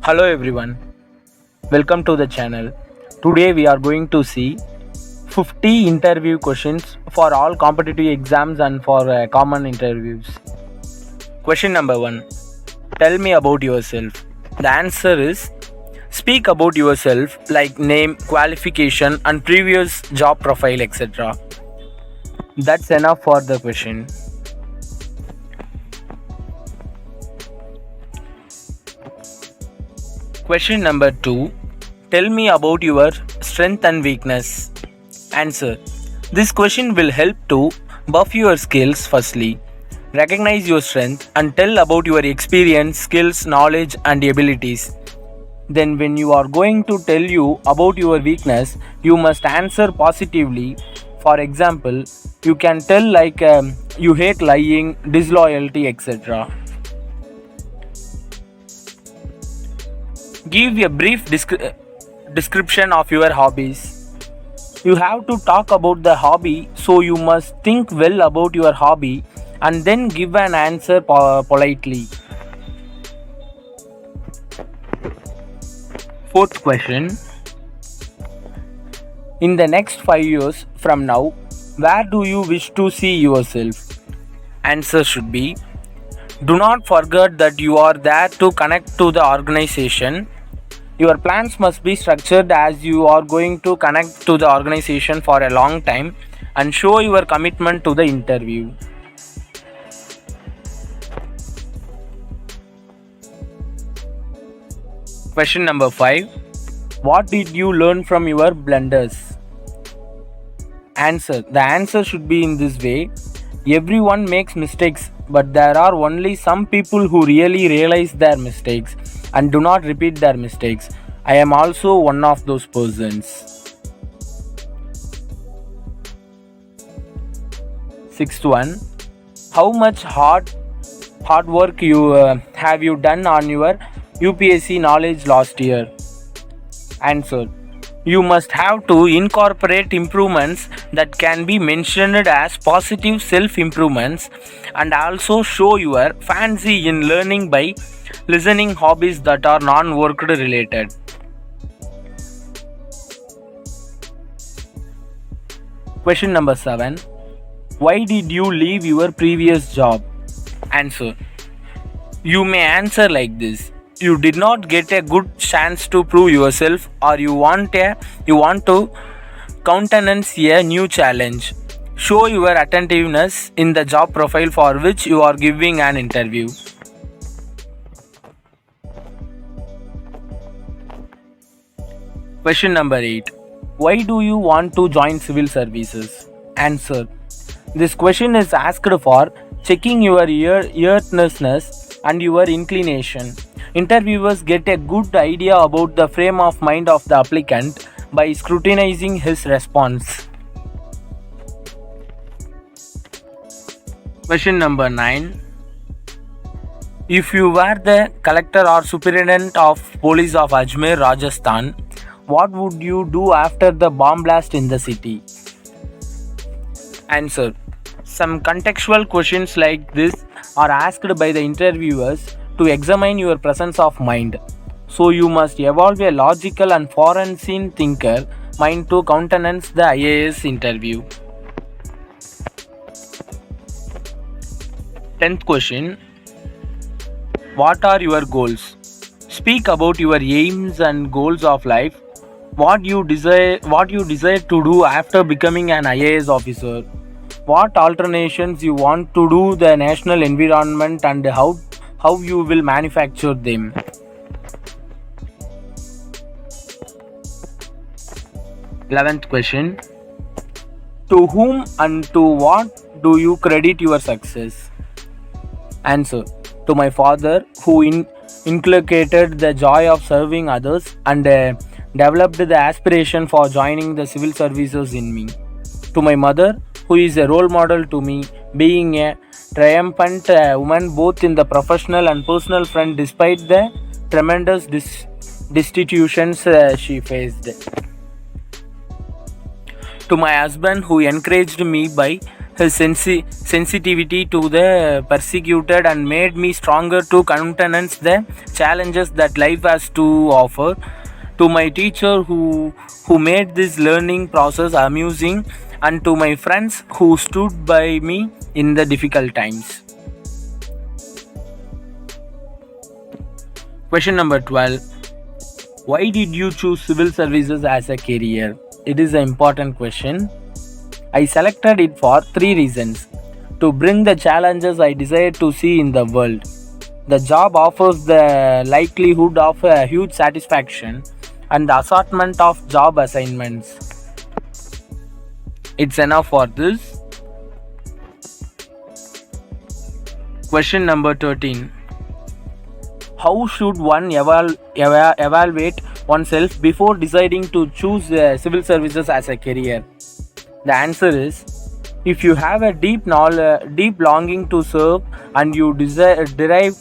Hello everyone, welcome to the channel. Today we are going to see 50 interview questions for all competitive exams and for common interviews. Question number 1. Tell me about yourself. The answer is speak about yourself like name, qualification and previous job profile etc. That's enough for the question. Question number 2. Tell me about your strength and weakness. Answer. This question will help to buff your skills firstly. Recognize your strength and tell about your experience, skills, knowledge and abilities. Then when you are going to tell you about your weakness, you must answer positively. For example, you can tell like you hate lying, disloyalty etc. Give a brief description of your hobbies. You have to talk about the hobby, so you must think well about your hobby and then give an answer politely. Fourth question. In the next 5 years from now, where do you wish to see yourself? Answer should be: do not forget that you are there to connect to the organization. Your plans must be structured as you are going to connect to the organization for a long time and show your commitment to the interview. Question number 5. What did you learn from your blunders? Answer. The answer should be in this way. Everyone makes mistakes, but there are only some people who really realize their mistakes and do not repeat their mistakes. I am also one of those persons. Sixth one. How much hard work have you done on your UPSC knowledge last year? Answer. You must have to incorporate improvements that can be mentioned as positive self-improvements and also show your fancy in learning by listening hobbies that are non-work related. Question number 7. Why did you leave your previous job? Answer. You may answer like this: you did not get a good chance to prove yourself, or you want to countenance a new challenge. Show your attentiveness in the job profile for which you are giving an interview. Question number 8. Why do you want to join civil services? Answer. This question is asked for checking your earnestness and your inclination. Interviewers get a good idea about the frame of mind of the applicant by scrutinizing his response. Question number 9. If you were the collector or superintendent of police of Ajmer, Rajasthan, what would you do after the bomb blast in the city? Answer. Some contextual questions like this are asked by the interviewers to examine your presence of mind. So you must evolve a logical and forensic thinker mind to countenance the IAS interview. 10th question. What are your goals? Speak about your aims and goals of life. What you desire to do after becoming an IAS officer. What alterations you want to do the national environment and how you will manufacture them. Eleventh question. To whom and to what do you credit your success? Answer. To my father, who inculcated the joy of serving others and developed the aspiration for joining the civil services in me. To my mother, who is a role model to me, being a triumphant woman both in the professional and personal front despite the tremendous destitutions she faced. To my husband, who encouraged me by his sensitivity to the persecuted and made me stronger to countenance the challenges that life has to offer. To my teacher who made this learning process amusing, and to my friends who stood by me in the difficult times. Question number 12. Why did you choose civil services as a career? It is an important question. I selected it for three reasons. To bring the challenges I desire to see in the world. The job offers the likelihood of a huge satisfaction and the assortment of job assignments. It's enough for this. Question number 13. How should one evaluate oneself before deciding to choose civil services as a career? The answer is, if you have a deep longing to serve and you derive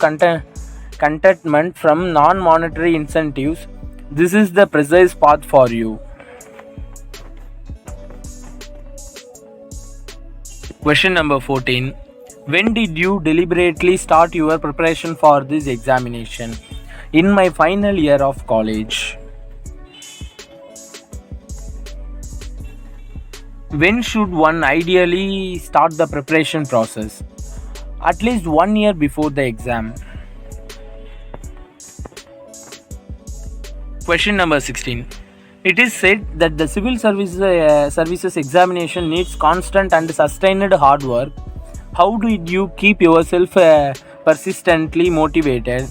contentment from non-monetary incentives, this is the precise path for you. Question number 14. When did you deliberately start your preparation for this examination? In my final year of college. When should one ideally start the preparation process? At least 1 year before the exam. Question number 16. It is said that the civil services examination needs constant and sustained hard work. How did you keep yourself persistently motivated?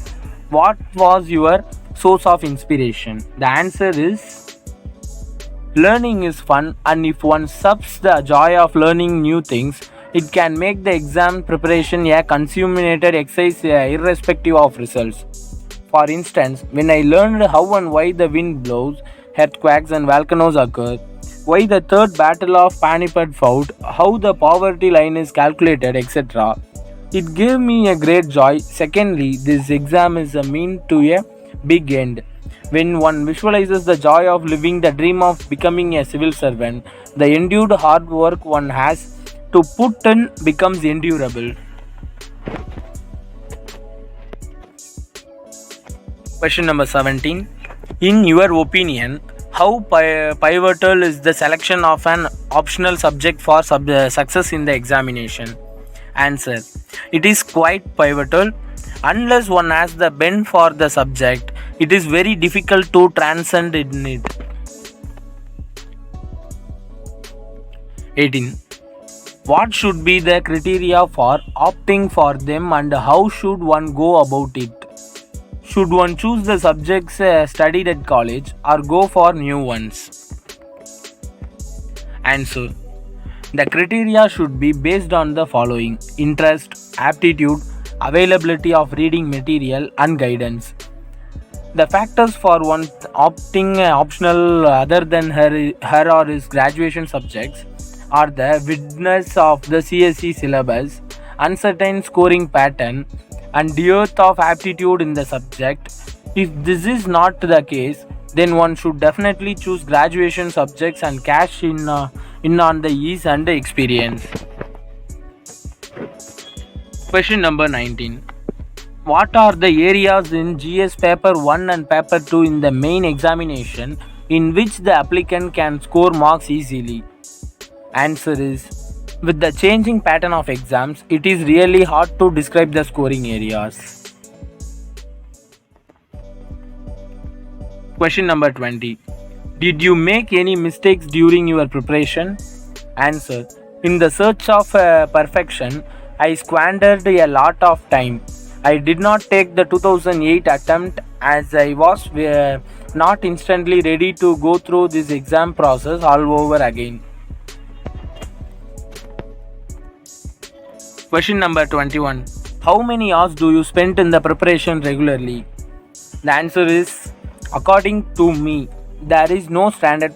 What was your source of inspiration? The answer is, learning is fun, and if one subs the joy of learning new things, it can make the exam preparation a consummated exercise irrespective of results. For instance, when I learned how and why the wind blows, earthquakes and volcanoes occur, why the third battle of Panipat fought, how the poverty line is calculated, etc., it gave me a great joy. Secondly, this exam is a mean to a big end. When one visualizes the joy of living the dream of becoming a civil servant, the endured hard work one has to put in becomes endurable. Question number 17. In your opinion, how pivotal is the selection of an optional subject for success in the examination? Answer. It is quite pivotal. Unless one has the bent for the subject, it is very difficult to transcend in it. 18. What should be the criteria for opting for them and how should one go about it? Should one choose the subjects studied at college or go for new ones? Answer. The criteria should be based on the following: interest, aptitude, availability of reading material, and guidance. The factors for one opting optional other than her or his graduation subjects are the width of the CSE syllabus, uncertain scoring pattern, and dearth of aptitude in the subject. If this is not the case, then one should definitely choose graduation subjects and cash in on the ease and the experience. Question number 19. What are the areas in GS paper 1 and paper 2 in the main examination in which the applicant can score marks easily? Answer is, with the changing pattern of exams, it is really hard to describe the scoring areas. Question number 20. Did you make any mistakes during your preparation? Answer. In the search of perfection, I squandered a lot of time. I did not take the 2008 attempt as I was not instantly ready to go through this exam process all over again. Question number 21. How many hours do you spend in the preparation regularly? The answer is, according to me, there is no standard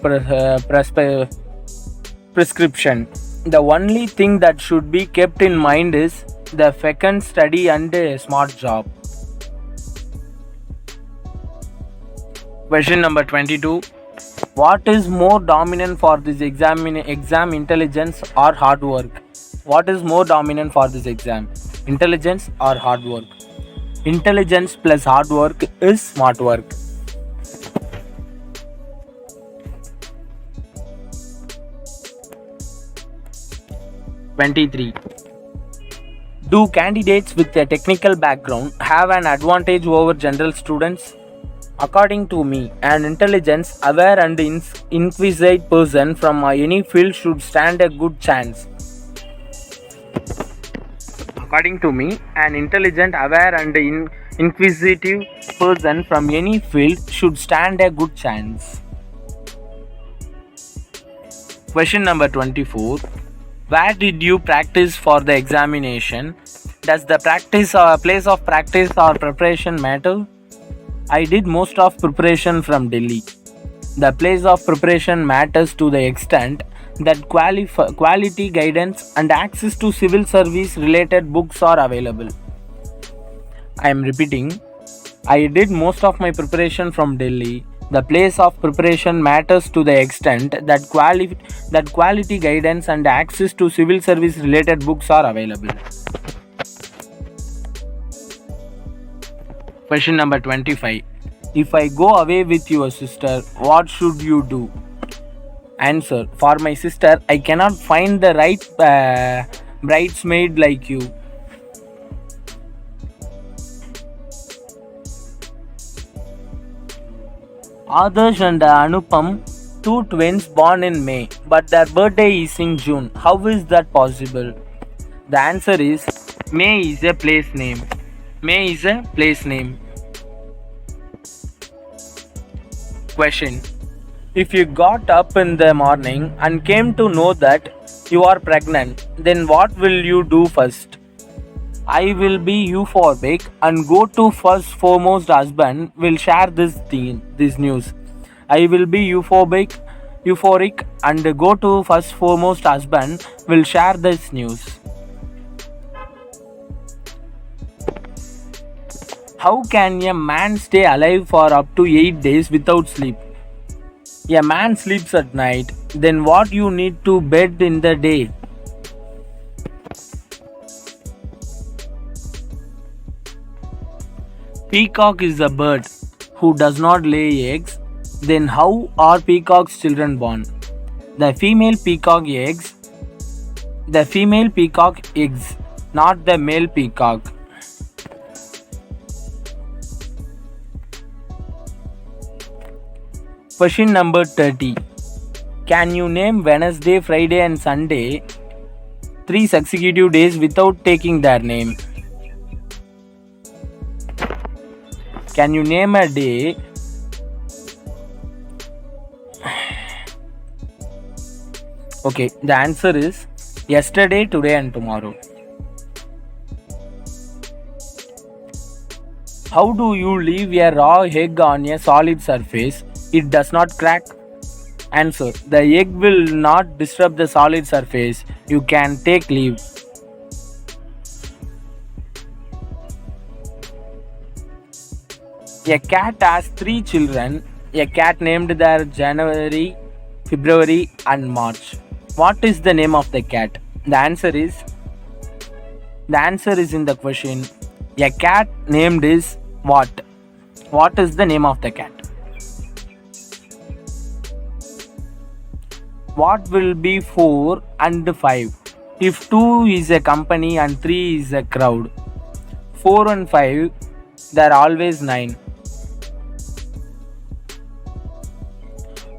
prescription. The only thing that should be kept in mind is the fecund study and a smart job. Question number 22. What is more dominant for this exam intelligence or hard work? What is more dominant for this exam? Intelligence or hard work? Intelligence plus hard work is smart work. 23. Do candidates with a technical background have an advantage over general students? According to me, an intelligence, aware and inquisitive person from any field should stand a good chance. According to me, an intelligent, aware and inquisitive person from any field should stand a good chance. Question number 24. Where did you practice for the examination? Does the practice or place of practice or preparation matter? I did most of preparation from Delhi. The place of preparation matters to the extent that quality guidance and access to civil service related books are available. I am repeating. I did most of my preparation from Delhi. The place of preparation matters to the extent that quality guidance and access to civil service related books are available. Question number 25. If I go away with your sister, what should you do? Answer. For my sister, I cannot find the right bridesmaid like you. Adarsh and Anupam, two twins born in May, but their birthday is in June. How is that possible? The answer is May is a place name. May is a place name. Question. If you got up in the morning and came to know that you are pregnant, then what will you do first? I will be euphoric and go to first foremost husband will share this news. I will be euphoric and go to first foremost husband will share this news. How can a man stay alive for up to 8 days without sleep? A man sleeps at night, then what you need to bed in the day? Peacock is a bird who does not lay eggs. Then how are peacock's children born? The female peacock eggs, not the male peacock. Question number 30. Can you name Wednesday, Friday and Sunday 3 consecutive days without taking their name? Can you name a day? Okay, the answer is yesterday, today and tomorrow. How do you leave a raw egg on a solid surface? It does not crack. Answer. The egg will not disrupt the solid surface. You can take leave. A cat has 3 children. A cat named their January, February and March. What is the name of the cat? The answer is in the question. A cat named is what? What is the name of the cat? What will be 4 and 5 if 2 is a company and 3 is a crowd? 4 and 5, there are always 9.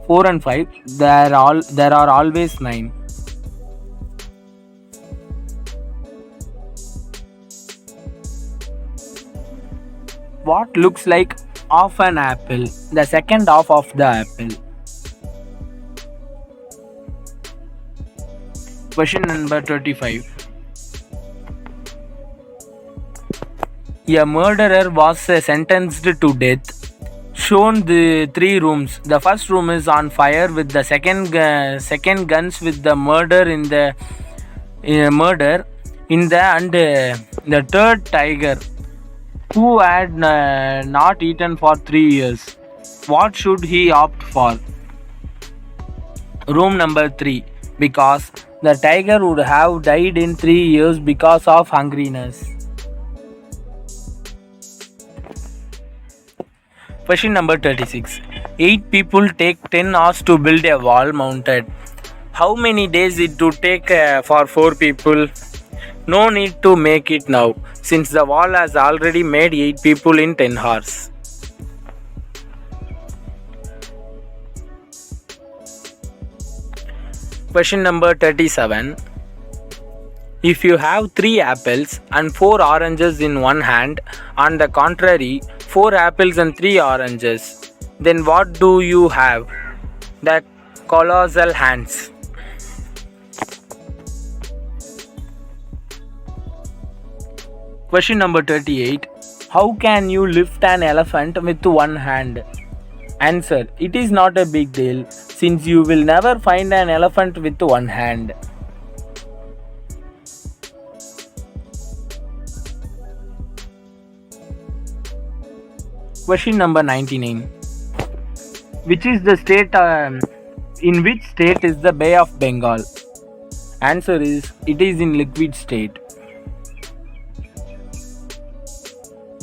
4 and 5, there are always 9. What looks like half an apple? The second half of the apple. Question number 35. A murderer was sentenced to death. Shown the 3 rooms. The first room is on fire with the second guns with the murder in the and the third tiger who had not eaten for 3 years. What should he opt for? Room number 3. because the tiger would have died in 3 years because of hungriness. Question number 36. 8 people take 10 hours to build a wall mounted. How many days it would take for 4 people? No need to make it now, since the wall has already made 8 people in 10 hours. Question number 37. If you have 3 apples and 4 oranges in one hand, on the contrary, 4 apples and 3 oranges, then what do you have? The colossal hands. Question number 38. How can you lift an elephant with one hand? Answer. It is not a big deal, since you will never find an elephant with one hand. Question number 99. Which is the state in which state is the Bay of Bengal? Answer is it is in liquid state.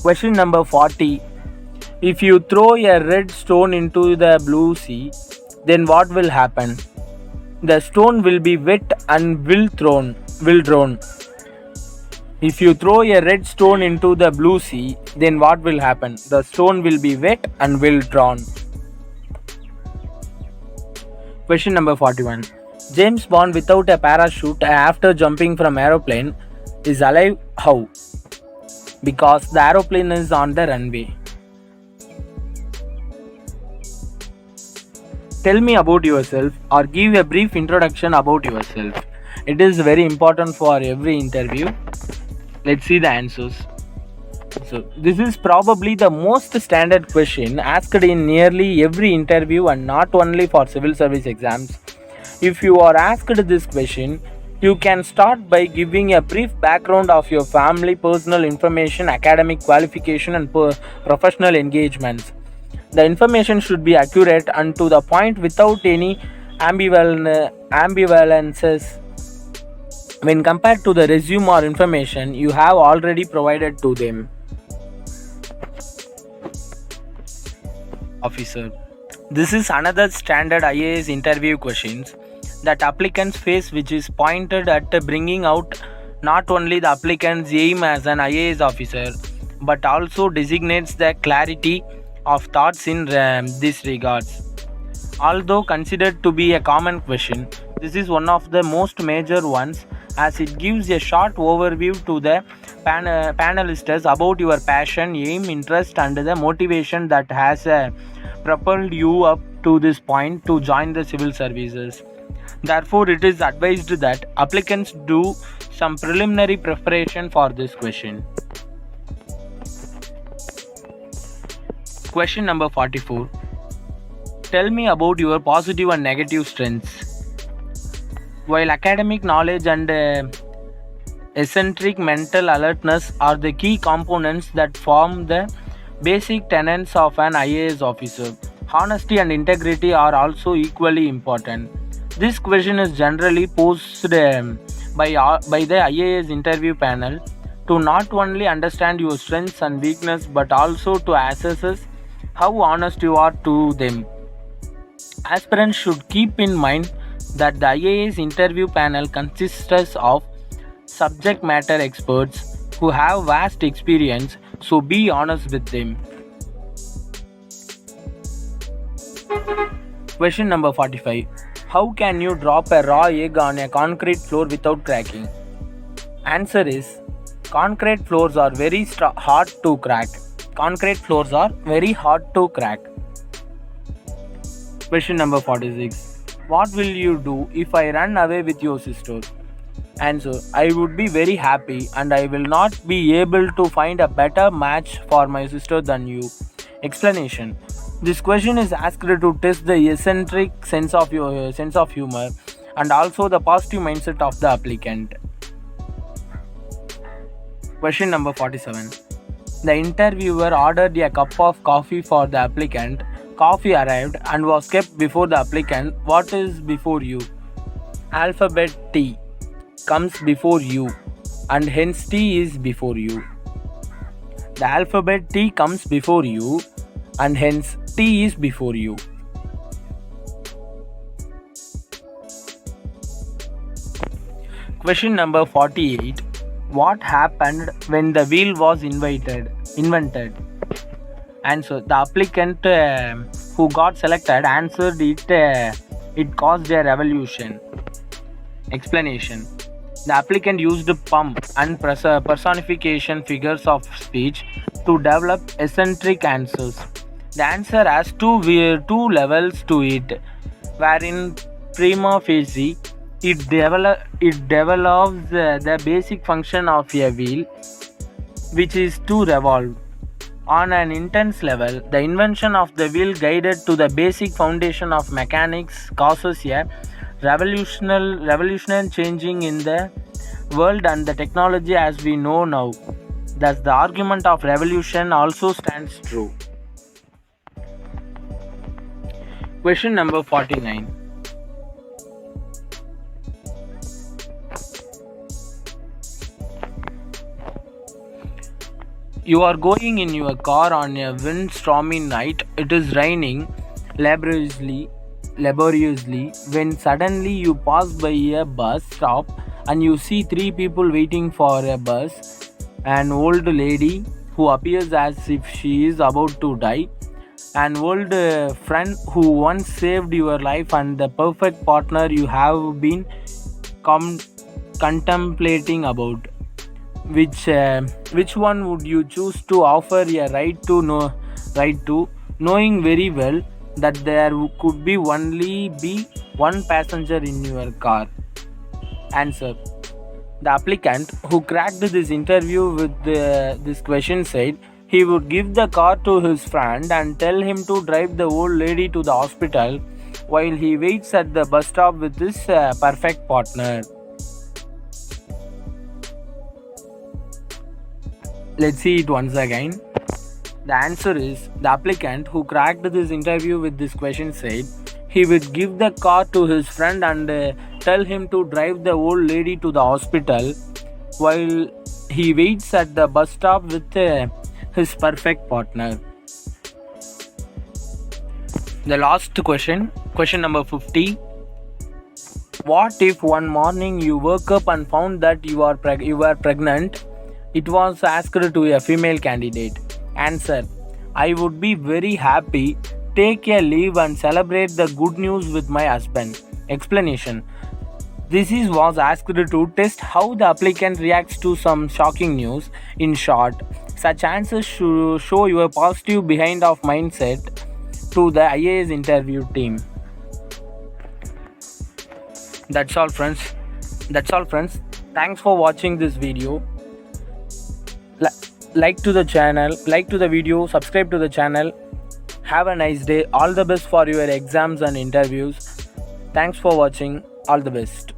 Question number 40. If you throw a red stone into the blue sea, then what will happen? The stone will be wet and will drown. If you throw a red stone into the blue sea, then what will happen? The stone will be wet and will drown. Question number 41. James Bond without a parachute after jumping from aeroplane is alive how? Because the aeroplane is on the runway. Tell me about yourself or give a brief introduction about yourself. It is very important for every interview. Let's see the answers. So, this is probably the most standard question asked in nearly every interview and not only for civil service exams. If you are asked this question, you can start by giving a brief background of your family, personal information, academic qualification, and professional engagements. The information should be accurate and to the point without any ambivalences when compared to the resume or information you have already provided to them. Officer. This is another standard IAS interview questions that applicants face, which is pointed at bringing out not only the applicant's aim as an IAS officer but also designates the clarity of thoughts in this regards. Although considered to be a common question, this is one of the most major ones as it gives a short overview to the panelists about your passion, aim, interest and the motivation that has propelled you up to this point to join the civil services. Therefore, it is advised that applicants do some preliminary preparation for this question. Question number 44. Tell me about your positive and negative strengths. While academic knowledge and eccentric mental alertness are the key components that form the basic tenets of an IAS officer, honesty and integrity are also equally important. This question is generally posed by the IAS interview panel to not only understand your strengths and weaknesses but also to assess how honest you are to them. Aspirants should keep in mind that the IAS interview panel consists of subject matter experts who have vast experience, so be honest with them. Question number 45. How can you drop a raw egg on a concrete floor without cracking? Answer is concrete floors are very hard to crack. Concrete floors are very hard to crack. Question number 46. What will you do if I run away with your sister? Answer. I would be very happy and I will not be able to find a better match for my sister than you. Explanation. This question is asked to test the eccentric sense of humor and also the positive mindset of the applicant. Question number 47. The interviewer ordered a cup of coffee for the applicant. Coffee arrived and was kept before the applicant. What is before you? alphabet T comes before U and hence T is before you. The alphabet T comes before you and hence T is before you. Question number 48. What happened when the wheel was invented? Answer. The applicant who got selected answered it caused a revolution. Explanation. The applicant used pump and personification figures of speech to develop eccentric answers. The answer has two levels to it, wherein prima facie it develops the basic function of a wheel, which is to revolve. On an intense level, the invention of the wheel guided to the basic foundation of mechanics causes a revolutionary changing in the world and the technology as we know now. Thus, the argument of revolution also stands true. Question number 49. You are going in your car on a windstormy night. It is raining laboriously when suddenly you pass by a bus stop and you see three people waiting for a bus: an old lady who appears as if she is about to die, an old friend who once saved your life, and the perfect partner you have been contemplating about. Which one would you choose to offer a ride to, knowing very well that there could be only be one passenger in your car? Answer. The applicant who cracked this interview with this question said he would give the car to his friend and tell him to drive the old lady to the hospital while he waits at the bus stop with his perfect partner. Let's see it once again. The answer is, the applicant who cracked this interview with this question said he would give the car to his friend and tell him to drive the old lady to the hospital while he waits at the bus stop with his perfect partner. The last question number 50. What if one morning you woke up and found that you are pregnant? It was asked to a female candidate. Answer. I would be very happy, take a leave and celebrate the good news with my husband. Explanation. This was asked to test how the applicant reacts to some shocking news. In short, such answers show your positive behind of mindset to the IAS interview team. That's all friends. Thanks for watching this video. Like to the video, subscribe to the channel. Have a nice day. All the best for your exams and interviews. Thanks for watching. All the best.